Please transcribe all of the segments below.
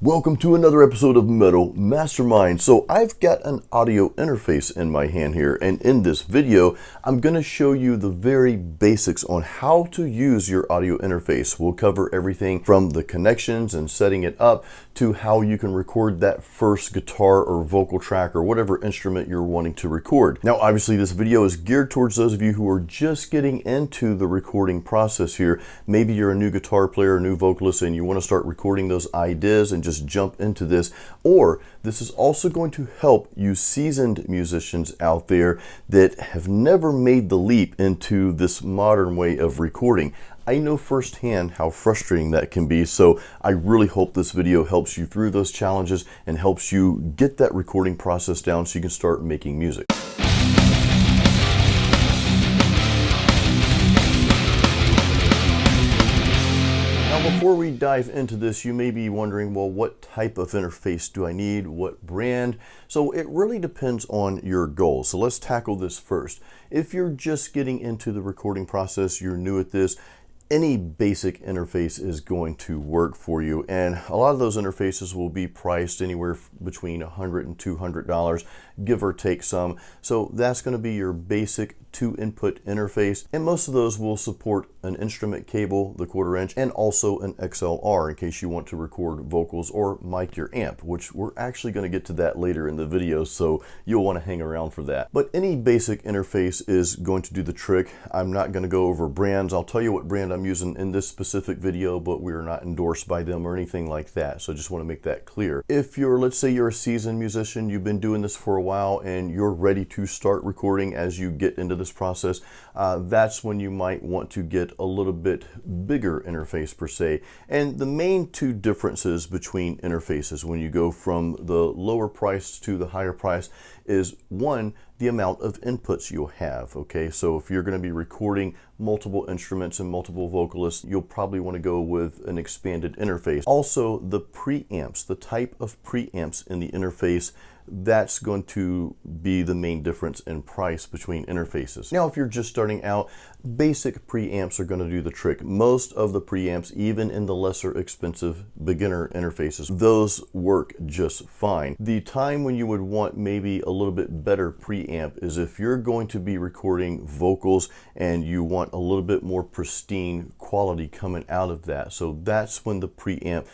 Welcome to another episode of Metal Mastermind. So I've got an audio interface in my hand here, and in this video I'm going to show you the very basics on how to use your audio interface. We'll cover everything from the connections and setting it up to how you can record that first guitar or vocal track or whatever instrument you're wanting to record. Now obviously this video is geared towards those of you who are just getting into the recording process here. Maybe you're a new guitar player, a new vocalist, and you want to start recording those ideas and just jump into this. Or this is also going to help you seasoned musicians out there that have never made the leap into this modern way of recording. I know firsthand how frustrating that can be, so I really hope this video helps you through those challenges and helps you get that recording process down so you can start making music. Before we dive into this, you may be wondering, well, what type of interface do I need? What brand? So it really depends on your goals. So let's tackle this first. If you're just getting into the recording process, you're new at this, any basic interface is going to work for you. And a lot of those interfaces will be priced anywhere between $100 and $200, give or take some. So that's going to be your basic 2-input interface. And most of those will support an instrument cable, the 1/4 inch, and also an XLR in case you want to record vocals or mic your amp, which we're actually going to get to that later in the video, so you'll want to hang around for that. But any basic interface is going to do the trick. I'm not going to go over brands. I'll tell you what brand I'm using in this specific video, but we're not endorsed by them or anything like that. So I just want to make that clear. If you're, let's say you're a seasoned musician, you've been doing this for a while and you're ready to start recording as you get into this process, that's when you might want to get a little bit bigger interface per se. And the main two differences between interfaces when you go from the lower price to the higher price is, one, the amount of inputs you'll have. Okay, so if you're going to be recording multiple instruments and multiple vocalists, you'll probably want to go with an expanded interface. Also, the preamps, the type of preamps in the interface, that's going to be the main difference in price between interfaces. Now, if you're just starting out, basic preamps are going to do the trick. Most of the preamps, even in the lesser expensive beginner interfaces, those work just fine. The time when you would want maybe a little bit better preamp is if you're going to be recording vocals and you want a little bit more pristine quality coming out of that. So that's when the preamp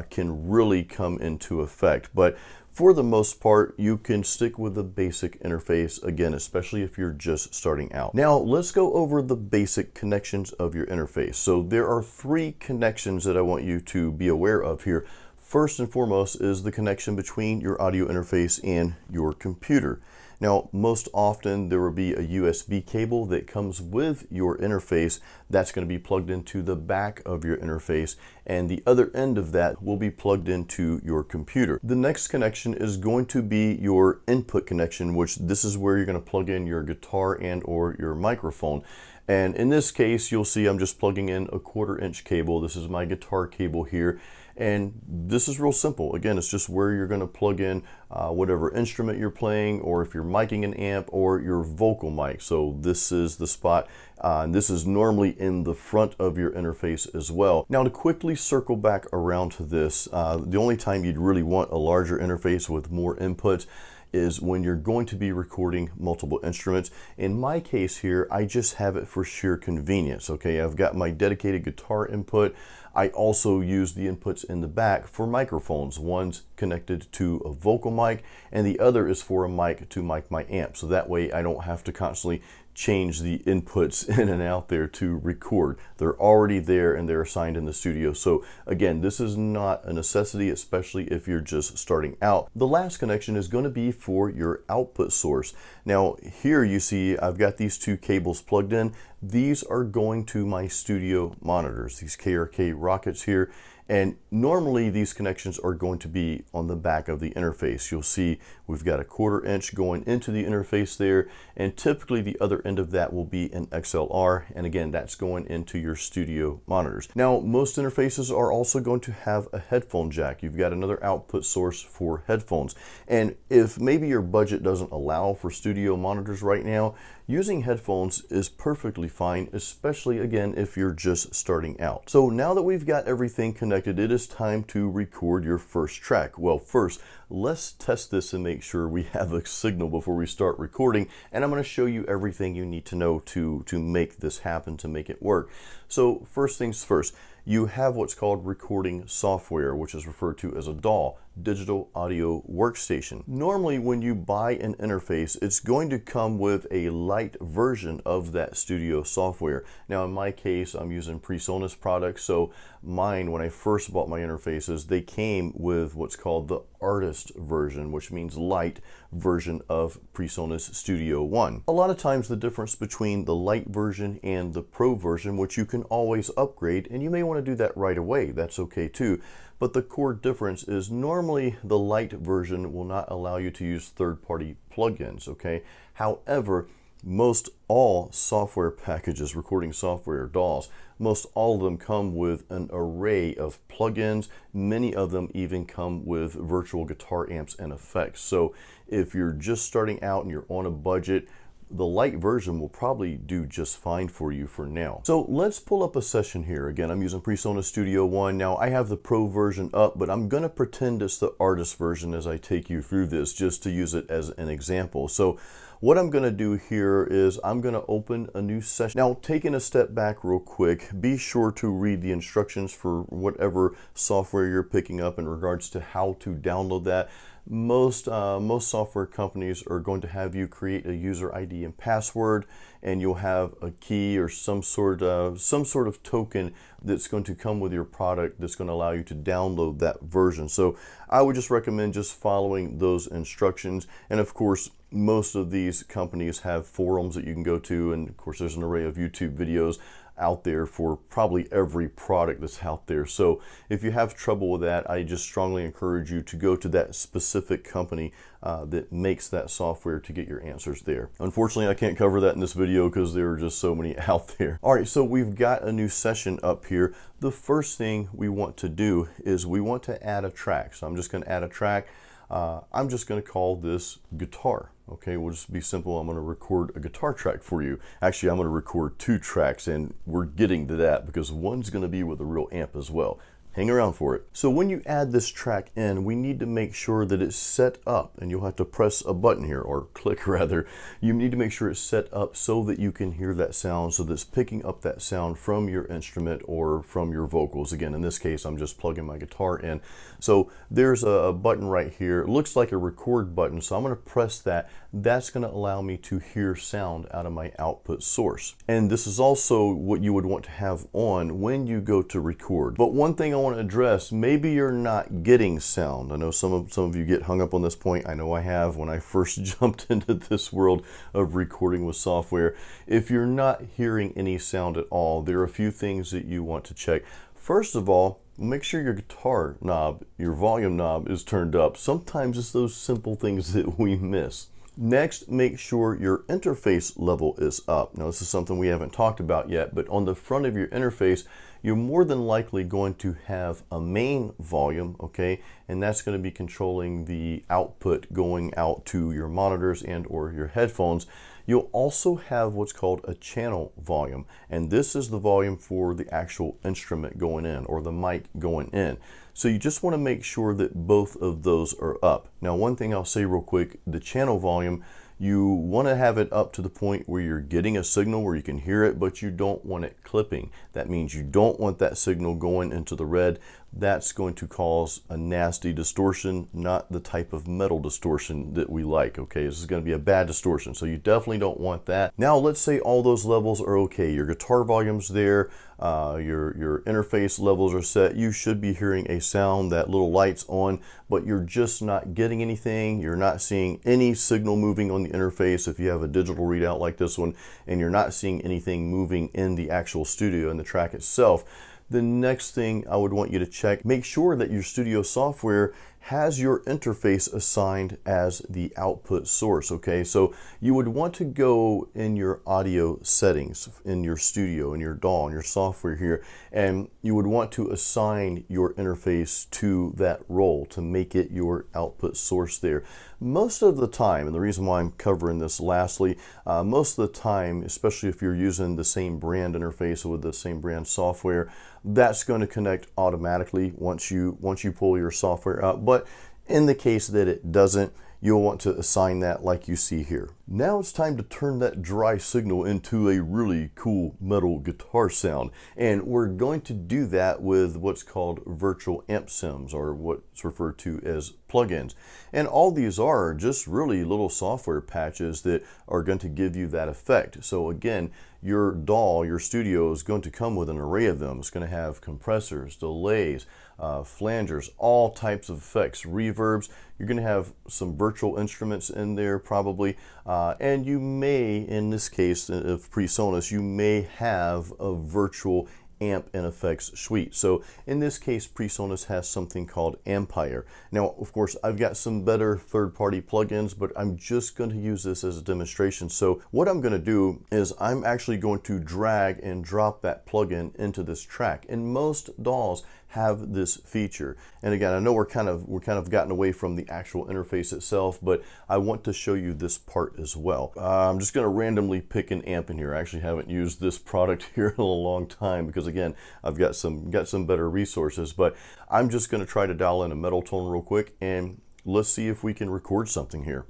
can really come into effect. But for the most part, you can stick with the basic interface, again, especially if you're just starting out. Now, let's go over the basic connections of your interface. So there are 3 connections that I want you to be aware of here. First and foremost is the connection between your audio interface and your computer. Now, most often there will be a USB cable that comes with your interface that's going to be plugged into the back of your interface, and the other end of that will be plugged into your computer. The next connection is going to be your input connection, which this is where you're going to plug in your guitar and or your microphone. And in this case, you'll see I'm just plugging in a 1/4 inch cable. This is my guitar cable here. And this is real simple. Again, it's just where you're going to plug in whatever instrument you're playing, or if you're miking an amp, or your vocal mic. So this is the spot. And this is normally in the front of your interface as well. Now, to quickly circle back around to this, the only time you'd really want a larger interface with more inputs is when you're going to be recording multiple instruments. In my case here, I just have it for sheer convenience. Okay, I've got my dedicated guitar input. I also use the inputs in the back for microphones. One's connected to a vocal mic and the other is for a mic to mic my amp. So that way I don't have to constantly change the inputs in and out there to record. They're already there and they're assigned in the studio. So again, this is not a necessity, especially if you're just starting out. The last connection is going to be for your output source. Now here you see I've got these 2 cables plugged in. These are going to my studio monitors, these KRK rockets here. And normally these connections are going to be on the back of the interface. You'll see we've got a 1/4 inch going into the interface there, and typically the other end of that will be an XLR, and again, that's going into your studio monitors. Now, most interfaces are also going to have a headphone jack. You've got another output source for headphones, and if maybe your budget doesn't allow for studio monitors right now, using headphones is perfectly fine, especially again if you're just starting out. So now that we've got everything connected connected, it is time to record your first track. Well, first, let's test this and make sure we have a signal before we start recording, and I'm going to show you everything you need to know to make this happen, to make it work. So first things first, you have what's called recording software, which is referred to as a DAW, Digital Audio Workstation. Normally when you buy an interface, it's going to come with a light version of that studio software. Now in my case, I'm using PreSonus products, so mine, when I first bought my interfaces, they came with what's called the artist version, which means light version of PreSonus Studio One. A lot of times the difference between the light version and the pro version, which you can always upgrade, and you may want to do that right away, that's okay too. But the core difference is normally the light version will not allow you to use third-party plugins, okay? However, most all software packages, recording software, DAWs, most all of them come with an array of plugins. Many of them even come with virtual guitar amps and effects. So if you're just starting out and you're on a budget, the light version will probably do just fine for you for now. So let's pull up a session here. Again, I'm using PreSonus Studio One. Now I have the pro version up, but I'm gonna pretend it's the artist version as I take you through this, just to use it as an example. So what I'm gonna do here is I'm gonna open a new session. Now, taking a step back real quick, be sure to read the instructions for whatever software you're picking up in regards to how to download that. Most software companies are going to have you create a user ID and password, and you'll have a key or some sort of token that's going to come with your product that's going to allow you to download that version. So I would just recommend just following those instructions. And of course, most of these companies have forums that you can go to, and of course there's an array of YouTube videos out there for probably every product that's out there. So if you have trouble with that, I just strongly encourage you to go to that specific company that makes that software to get your answers there. Unfortunately, I can't cover that in this video because there are just so many out there. All right, so we've got a new session up here. The first thing we want to do is we want to add a track. So I'm just going to add a track. I'm just going to call this guitar. Okay, we'll just be simple. I'm going to record a guitar track for you. Actually, I'm going to record two tracks, and we're getting to that because one's going to be with a real amp as well. Hang around for it. So when you add this track in, we need to make sure that it's set up, and you'll have to press a button here, or click rather. You need to make sure it's set up so that you can hear that sound, so that it's picking up that sound from your instrument or from your vocals. Again, in this case, I'm just plugging my guitar in. So there's a button right here. It looks like a record button, so I'm going to press that. That's going to allow me to hear sound out of my output source. And this is also what you would want to have on when you go to record. But one thing I want to address, maybe you're not getting sound. I know some of you get hung up on this point. I know I have when I first jumped into this world of recording with software. If you're not hearing any sound at all, there are a few things that you want to check. First of all, make sure your guitar knob, your volume knob is turned up. Sometimes it's those simple things that we miss. Next, make sure your interface level is up. Now, this is something we haven't talked about yet, but on the front of your interface, you're more than likely going to have a main volume, okay? And that's going to be controlling the output going out to your monitors and or your headphones. You'll also have what's called a channel volume, and this is the volume for the actual instrument going in or the mic going in. So you just want to make sure that both of those are up. Now, one thing I'll say real quick, the channel volume, you want to have it up to the point where you're getting a signal where you can hear it, but you don't want it clipping. That means you don't want that signal going into the red. That's going to cause a nasty distortion, not the type of metal distortion that we like, okay? This is going to be a bad distortion, so you definitely don't want that. Now, let's say all those levels are okay. Your guitar volume's there, your interface levels are set. You should be hearing a sound, that little light's on, but you're just not getting anything. You're not seeing any signal moving on the interface if you have a digital readout like this one, and you're not seeing anything moving in the actual studio, in the track itself. The next thing I would want you to check, make sure that your studio software has your interface assigned as the output source, okay? So you would want to go in your audio settings in your studio, in your DAW, in your software here, and you would want to assign your interface to that role to make it your output source there. Most of the time, and the reason why I'm covering this lastly, most of the time, especially if you're using the same brand interface with the same brand software, that's going to connect automatically once you pull your software up. But in the case that it doesn't, you'll want to assign that like you see here. Now it's time to turn that dry signal into a really cool metal guitar sound. And we're going to do that with what's called virtual amp sims, or what's referred to as plugins. And all these are just really little software patches that are going to give you that effect. So again, your DAW, your studio, is going to come with an array of them. It's going to have compressors, delays, flangers, all types of effects, reverbs. You're going to have some virtual instruments in there probably, and you may, in this case of PreSonus, you may have a virtual amp and effects suite. So in this case, PreSonus has something called Ampire. Now, of course, I've got some better third-party plugins, but I'm just going to use this as a demonstration. So what I'm going to do is I'm actually going to drag and drop that plugin into this track. And most DAWs have this feature. And again, I know we're kind of gotten away from the actual interface itself, but I want to show you this part as well. I'm just going to randomly pick an amp in here. I actually haven't used this product here in a long time because again, I've got some better resources, but I'm just going to try to dial in a metal tone real quick and let's see if we can record something here.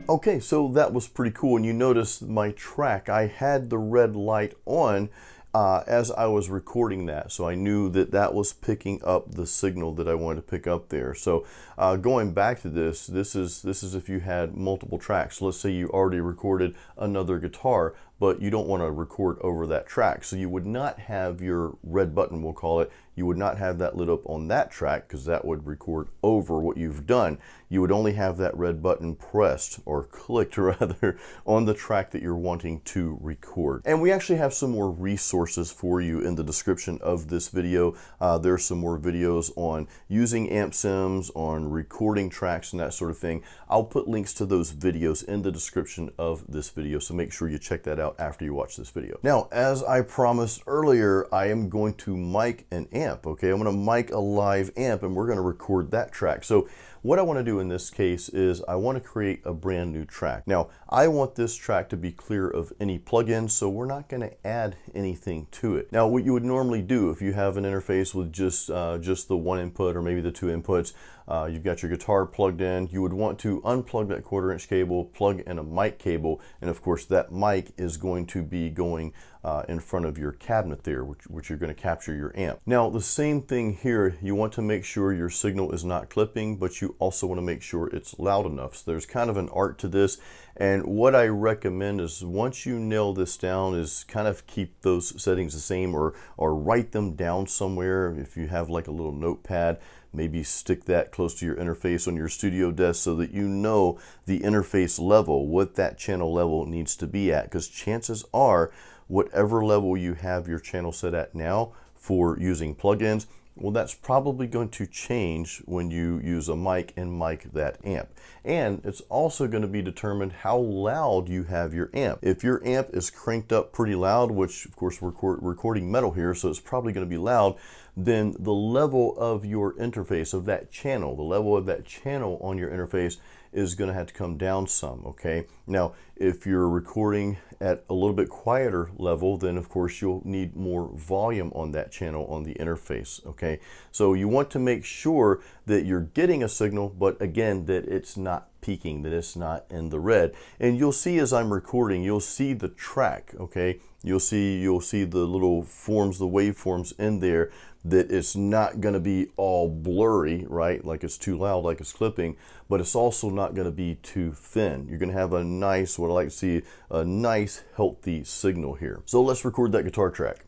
Okay, so that was pretty cool, and you notice my track, I had the red light on as I was recording that, so I knew that that was picking up the signal that I wanted to pick up there. So going back to this is if you had multiple tracks. Let's say you already recorded another guitar, but you don't want to record over that track. So you would not have your red button, we'll call it, you would not have that lit up on that track because that would record over what you've done. You would only have that red button pressed, or clicked rather, on the track that you're wanting to record. And we actually have some more resources for you in the description of this video. There's some more videos on using amp sims, on recording tracks and that sort of thing. I'll put links to those videos in the description of this video, so make sure you check that out after you watch this video. Now, as I promised earlier, I am going to mic an amp, okay? I'm gonna mic a live amp and we're gonna record that track. So what I want to do in this case is I want to create a brand new track. Now, I want this track to be clear of any plugins, so we're not going to add anything to it. Now, what you would normally do if you have an interface with just the one input or maybe the two inputs, you've got your guitar plugged in, you would want to unplug that 1/4-inch cable, plug in a mic cable, and of course that mic is going to be going in front of your cabinet there, which you're going to capture your amp. Now, the same thing here, you want to make sure your signal is not clipping, but you also want to make sure it's loud enough. So there's kind of an art to this, and what I recommend is once you nail this down is kind of keep those settings the same, or write them down somewhere. If you have like a little notepad, maybe stick that close to your interface on your studio desk so that you know the interface level, what that channel level needs to be at, because chances are whatever level you have your channel set at now for using plugins, well, that's probably going to change when you use a mic and mic that amp. And it's also going to be determined how loud you have your amp. If your amp is cranked up pretty loud, which of course we're recording metal here, so it's probably going to be loud, then the level of your interface, of that channel, the level of that channel on your interface is going to have to come down some, okay? Now, if you're recording at a little bit quieter level, then of course you'll need more volume on that channel on the interface, okay? So you want to make sure that you're getting a signal, but again, that it's not peaking, that it's not in the red. And you'll see as I'm recording, you'll see the track, okay? You'll see the little forms, the waveforms in there, that it's not going to be all blurry, right? Like it's too loud, like it's clipping, but it's also not going to be too thin. You're going to have a nice, what I like to see, a nice healthy signal here. So let's record that guitar track.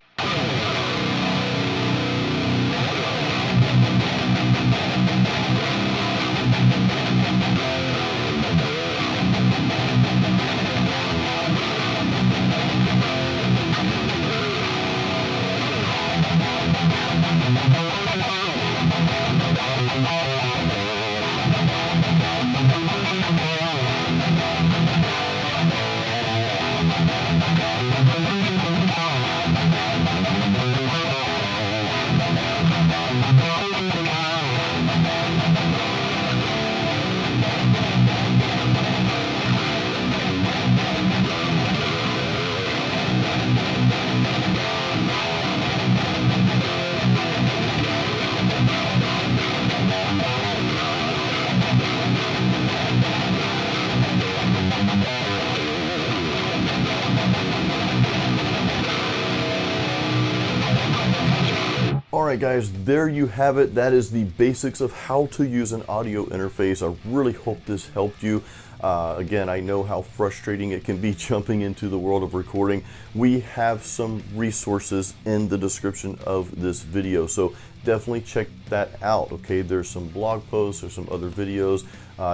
Alright guys, there you have it. That is the basics of how to use an audio interface. I really hope this helped you. Again, I know how frustrating it can be jumping into the world of recording. We have some resources in the description of this video, so definitely check that out. Okay, there's some blog posts, there's some other videos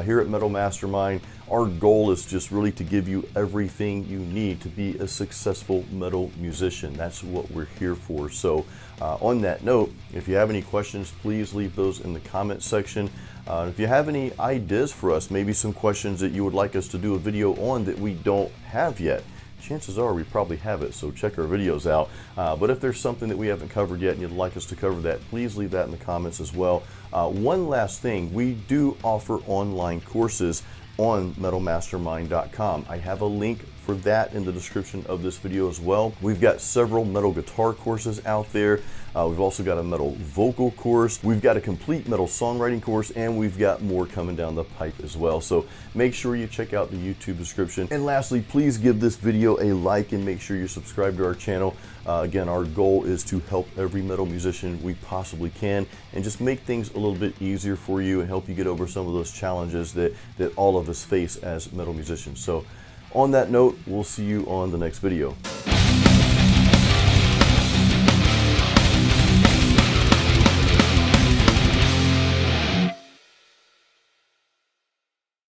here at Metal Mastermind. Our goal is just really to give you everything you need to be a successful metal musician. That's what we're here for. So on that note, if you have any questions, please leave those in the comment section. If you have any ideas for us, maybe some questions that you would like us to do a video on that we don't have yet, chances are we probably have it, so check our videos out. But if there's something that we haven't covered yet and you'd like us to cover that, please leave that in the comments as well. One last thing, we do offer online courses on metalmastermind.com. I have a link for that in the description of this video as well. We've got several metal guitar courses out there. We've also got a metal vocal course. We've got a complete metal songwriting course, and we've got more coming down the pipe as well. So make sure you check out the YouTube description. And lastly, please give this video a like and make sure you subscribe to our channel. Again, our goal is to help every metal musician we possibly can and just make things a little bit easier for you and help you get over some of those challenges that all of us face as metal musicians. So on that note, we'll see you on the next video.